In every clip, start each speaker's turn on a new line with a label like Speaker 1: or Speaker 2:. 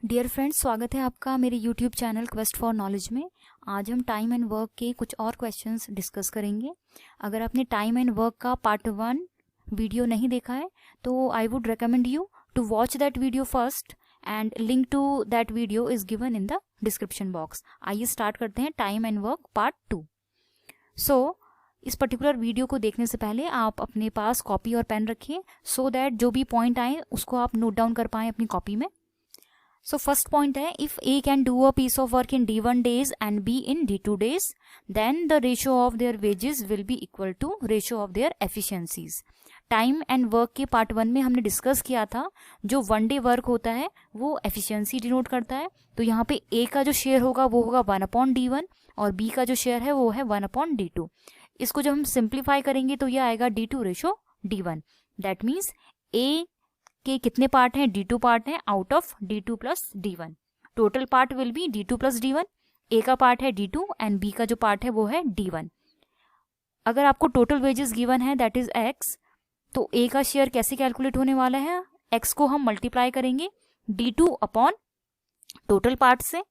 Speaker 1: Dear friends, स्वागत है आपका मेरे YouTube channel quest for knowledge में। आज हम टाइम एंड वर्क के कुछ और क्वेश्चंस डिस्कस करेंगे। अगर आपने टाइम एंड वर्क का पार्ट 1 वीडियो नहीं देखा है तो I would recommend you to watch that video first and link to that video is given in the description box. आइए स्टार्ट करते हैं time and work part 2। So इस particular video को देखने से पहले आप अपने पास कॉपी और पेन रखिए सो दैट जो भी पॉइंट आए उसको आप नोट डाउन कर पाएँ अपनी कॉपी में। So first point है, if A can do a piece of work in D1 days and B in D2 days, then the ratio of their wages will be equal to ratio of their efficiencies. Time and work के part 1 में हमने discuss किया था जो 1 day work होता है वो efficiency denote करता है। तो यहाँ पे A का जो शेयर होगा वो होगा 1/D1 और B का जो शेयर है वो है 1/D2। इसको जब हम सिंप्लीफाई करेंगे तो ये आएगा D2:D1। दैट मीन्स A के कितने पार्ट हैं? D2 पार्ट हैं out of D2 plus D1। Total part will be D2 plus D1। A का पार्ट है D2 एंड B का जो पार्ट है वो है D1। अगर आपको टोटल वेजेस गिवन है दैट इज X, तो A का शेयर कैसे कैलकुलेट होने वाला है? X को हम मल्टीप्लाई करेंगे D2 अपॉन टोटल पार्ट से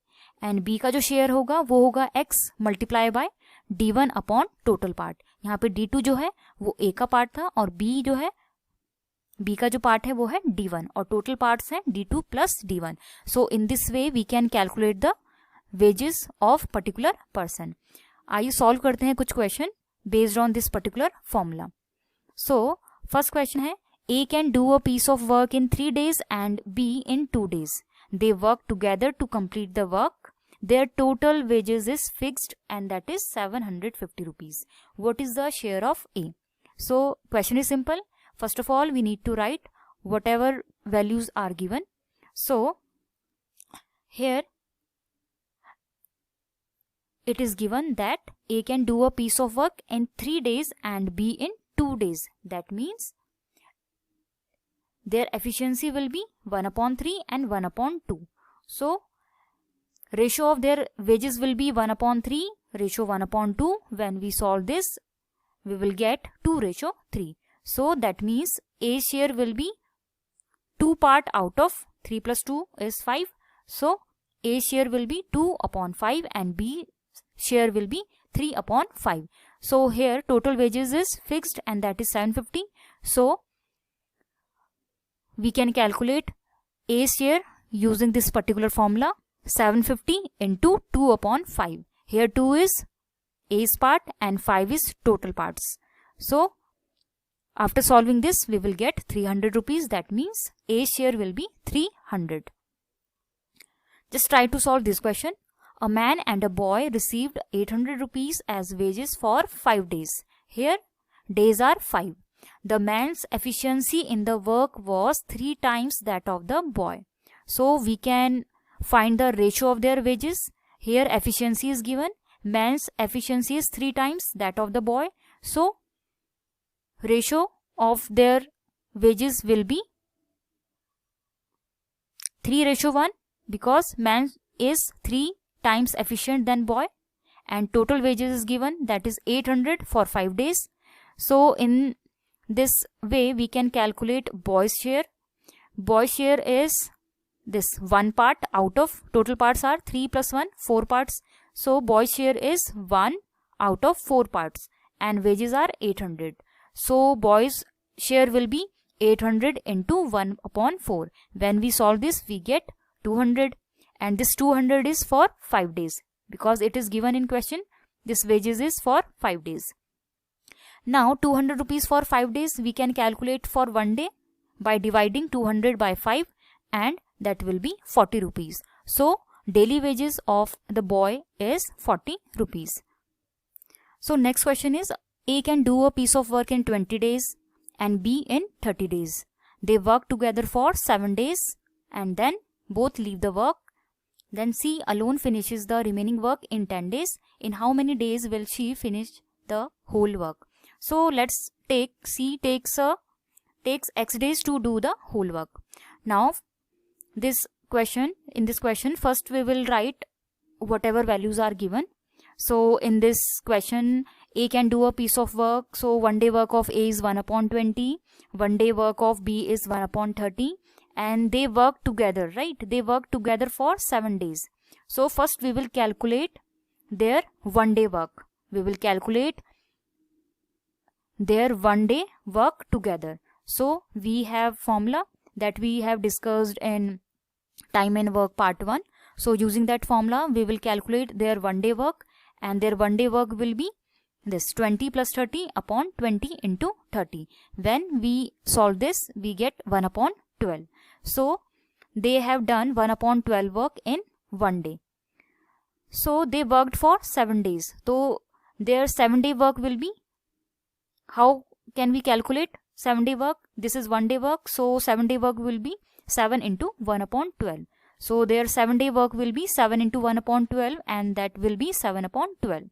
Speaker 1: एंड B का जो शेयर होगा वो होगा X multiply by D1 upon total part. यहाँ पे D2 जो है वो A का पार्ट था और B का जो पार्ट है वो है D1 और टोटल पार्ट्स हैं D2 plus D1। So in this way we can calculate the wages of particular person. आइए सॉल्व करते हैं कुछ question based on this particular formula. So first question है, A can do a piece of work in 3 days and B in 2 days. They work together to complete the work. Their total wages is fixed and that is 750 rupees. What is the share of A? So question is simple. First of all, we need to write whatever values are given. So here it is given that A can do a piece of work in 3 days and B in 2 days. That means their efficiency will be 1/3 and 1/2. So ratio of their wages will be 1/3, ratio 1/2. When we solve this, we will get 2:3. So that means A share will be 2 part out of 3 plus 2 is 5. So A share will be 2/5 and B share will be 3/5. So here total wages is fixed and that is 750. So we can calculate A share using this particular formula. 750 into 2/5. Here 2 is A's part and 5 is total parts. So after solving this, we will get 300 rupees. That means A share will be 300. Just try to solve this question. A man and a boy received 800 rupees as wages for 5 days. Here, days are 5. The man's efficiency in the work was 3 times that of the boy. So we can find the ratio of their wages. Here, efficiency is given. Man's efficiency is 3 times that of the boy. So ratio of their wages will be 3:1 because man is 3 times efficient than boy and total wages is given that is 800 for 5 days. So in this way we can calculate boy's share. Boy's share is this 1 part out of total parts are 3 plus 1, 4 parts. So boy's share is 1 out of 4 parts and wages are 800. So boy's share will be 800 into 1/4. When we solve this, we get 200 and this 200 is for 5 days because it is given in question. This wages is for 5 days. Now 200 rupees for 5 days we can calculate for 1 day by dividing 200 by 5 and that will be 40 rupees. So daily wages of the boy is 40 rupees. So next question is, A can do a piece of work in 20 days and B in 30 days. They work together for 7 days and then both leave the work. Then C alone finishes the remaining work in 10 days. In how many days will she finish the whole work? So let's take C takes X days to do the whole work. Now in this question first we will write whatever values are given. So in this question A can do a piece of work. So 1 day work of A is 1/20. 1 day work of B is 1/30 and they work together, right? They work together for 7 days. So first we will calculate their 1 day work. We will calculate their 1 day work together. So we have formula that we have discussed in time and work part 1. So using that formula we will calculate their 1 day work, and their 1 day work will be this 20 plus 30 upon 20 into 30. When we solve this, we get 1 upon 12. So they have done 1 upon 12 work in 1 day. So they worked for 7 days. So their 7 day work will be, how can we calculate 7 day work? This is 1 day work. So 7 day work will be 7 into 1 upon 12. So their 7 day work will be 7 into 1 upon 12, and that will be 7 upon 12.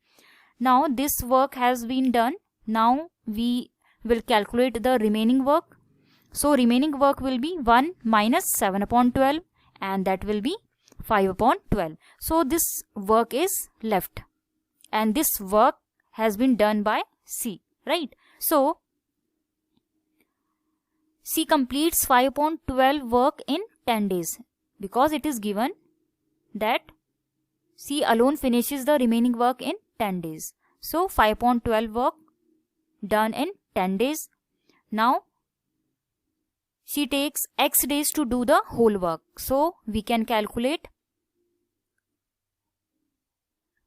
Speaker 1: Now this work has been done. Now we will calculate the remaining work. So remaining work will be 1 minus 7 upon 12, and that will be 5 upon 12. So this work is left, and this work has been done by C, right? So C completes 5 upon 12 work in 10 days, because it is given that C alone finishes the remaining work in 10 days. So 5 upon 12 work done in 10 days. Now she takes X days to do the whole work. So we can calculate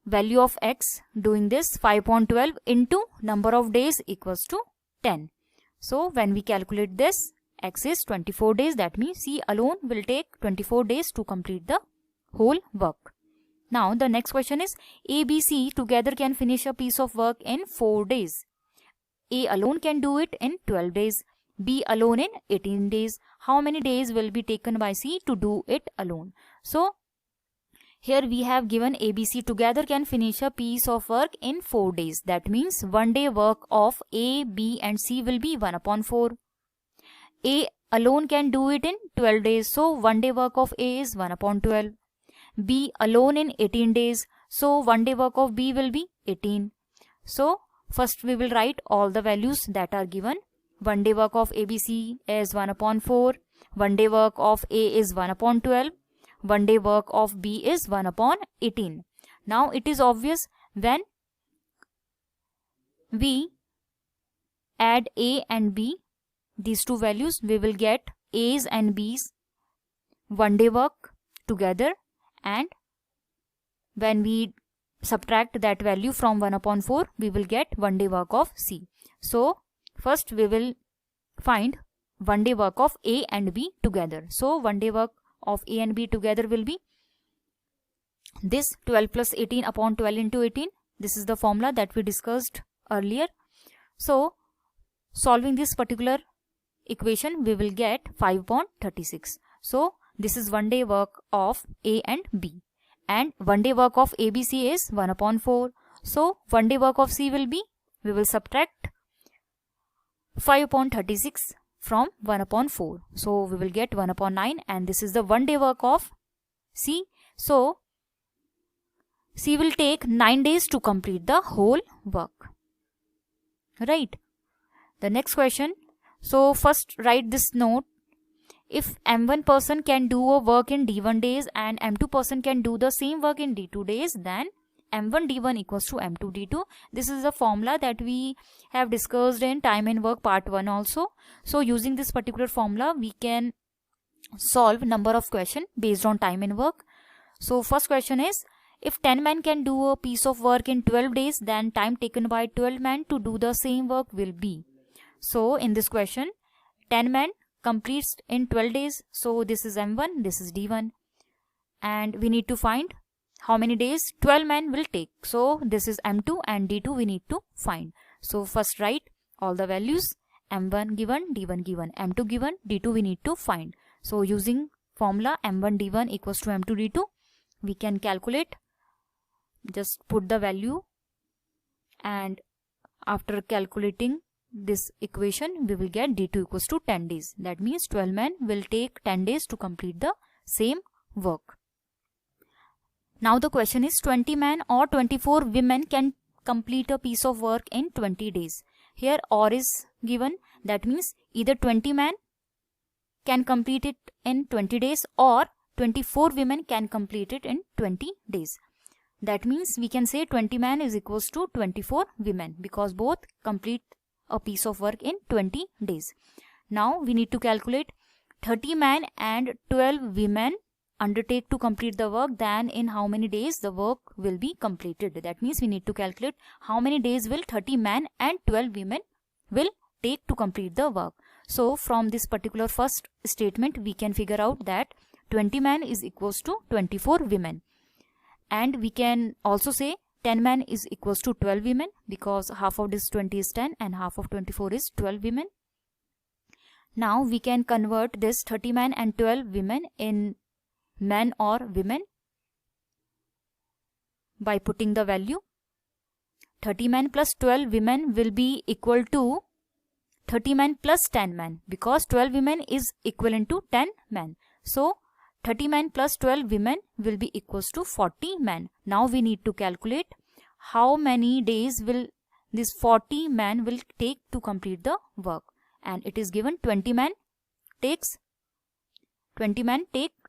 Speaker 1: value of X doing this 5 upon 12 into number of days equals to 10. So when we calculate this, X is 24 days. That means C alone will take 24 days to complete the whole work. Now the next question is, A, B, C together can finish a piece of work in 4 days. A alone can do it in 12 days. B alone in 18 days. How many days will be taken by C to do it alone? So here we have given A, B, C together can finish a piece of work in 4 days. That means 1 day work of A, B and C will be 1 upon 4. A alone can do it in 12 days. So 1 day work of A is 1 upon 12. B alone in 18 days. So 1 day work of B will be 18. So first we will write all the values that are given. 1 day work of ABC is 1 upon 4. 1 day work of A is 1 upon 12. 1 day work of B is 1 upon 18. Now it is obvious, when we add A and B, these two values, we will get A's and B's 1 day work together, and when we subtract that value from 1 upon 4, we will get 1 day work of C. So first we will find 1 day work of A and B together. So 1 day work of A and B together will be this 12 plus 18 upon 12 into 18. This is the formula that we discussed earlier. So solving this particular equation, we will get 5 upon 36. So this is 1 day work of A and B, and 1 day work of ABC is 1 upon 4. So 1 day work of C will be, we will subtract 5 upon 36 from 1 upon 4. So we will get 1 upon 9, and this is the 1 day work of C. So C will take 9 days to complete the whole work, right? The next question. So first write this note. If M1 person can do a work in D1 days and M2 person can do the same work in D2 days, then M1 D1 equals to M2 D2. This is a formula that we have discussed in time and work part 1 also. So using this particular formula, we can solve number of questions based on time and work. So first question is, if 10 men can do a piece of work in 12 days, then time taken by 12 men to do the same work will be. So in this question, 10 men completes in 12 days. So this is M1, this is D1. And we need to find how many days 12 men will take. So this is M2 and D2 we need to find. So first write all the values. M1 given, D1 given, M2 given, D2 we need to find. So using formula M1 D1 equals to M2 D2, we can calculate. Just put the value, and after calculating this equation, we will get D2 equals to 10 days. That means 12 men will take 10 days to complete the same work. Now the question is, 20 men or 24 women can complete a piece of work in 20 days. Here or is given. That means either 20 men can complete it in 20 days or 24 women can complete it in 20 days. That means we can say 20 men is equals to 24 women because both complete a piece of work in 20 days. Now we need to calculate 30 men and 12 women undertake to complete the work, then in how many days the work will be completed. That means we need to calculate how many days will 30 men and 12 women will take to complete the work. So from this particular first statement we can figure out that 20 men is equals to 24 women, and we can also say 10 men is equals to 12 women because half of this 20 is 10 and half of 24 is 12 women. Now we can convert this 30 men and 12 women in men or women by putting the value. 30 men plus 12 women will be equal to 30 men plus 10 men because 12 women is equivalent to 10 men. So 30 men plus 12 women will be equals to 40 men. Now we need to calculate how many days will this 40 men will take to complete the work, and it is given 20 men take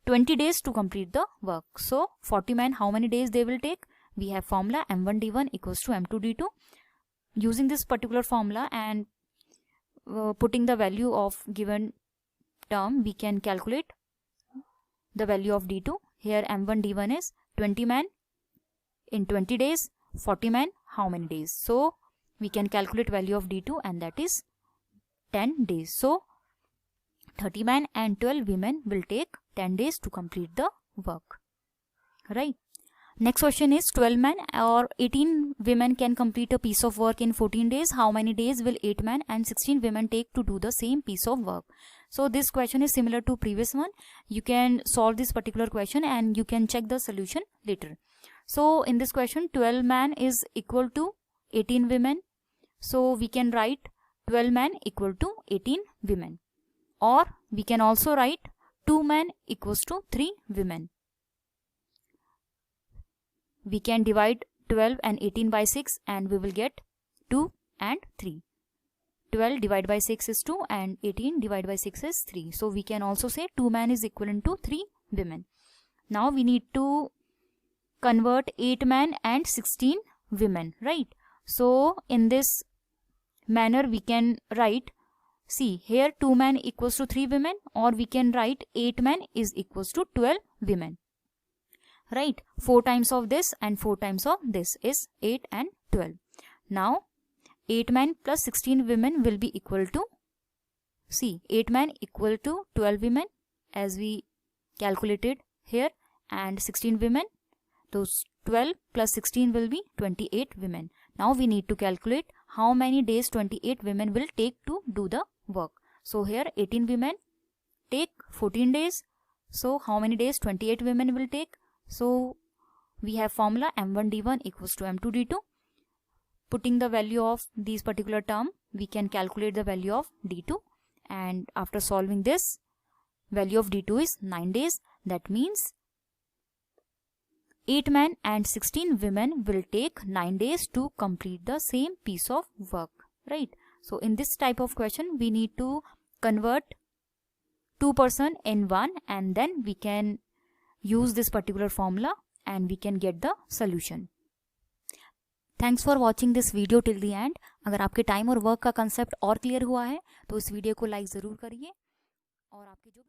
Speaker 1: 20 days to complete the work. So 40 men, how many days they will take? We have formula M1D1 equals to M2D2. Using this particular formula and putting the value of given term, we can calculate the value of D2. Here M1D1 is 20 men in 20 days, 40 men how many days? So we can calculate value of D2 and that is 10 days. So 30 men and 12 women will take 10 days to complete the work. Right. Next question is 12 men or 18 women can complete a piece of work in 14 days. How many days will 8 men and 16 women take to do the same piece of work? So this question is similar to previous one. You can solve this particular question and you can check the solution later. So in this question 12 men is equal to 18 women. So we can write 12 men equal to 18 women. Or we can also write 2 men equals to 3 women. We can divide 12 and 18 by 6 and we will get 2 and 3. 12 divided by 6 is 2 and 18 divided by 6 is 3. So we can also say 2 men is equivalent to 3 women. Now we need to convert 8 men and 16 women, right? So in this manner we can write, see here 2 men equals to 3 women, or we can write 8 men is equals to 12 women. Right, 4 times of this and 4 times of this is 8 and 12. Now 8 men plus 16 women will be equal to, see 8 men equal to 12 women as we calculated here, and 16 women, those 12 plus 16 will be 28 women. Now we need to calculate how many days 28 women will take to do the work. So here 18 women take 14 days. So how many days 28 women will take? So we have formula M1D1 equals to M2D2. Putting the value of these particular term, we can calculate the value of D2, and after solving this, value of D2 is 9 days. That means 8 men and 16 women will take 9 days to complete the same piece of work, right? So in this type of question, we need to convert 2 person in 1 and then we can use this particular formula and we can get the solution. Thanks for watching this video till the and. अगर आपके time और work का concept और clear हुआ है तो इस video को लाइक ज़रूर करिए और आपके जो भी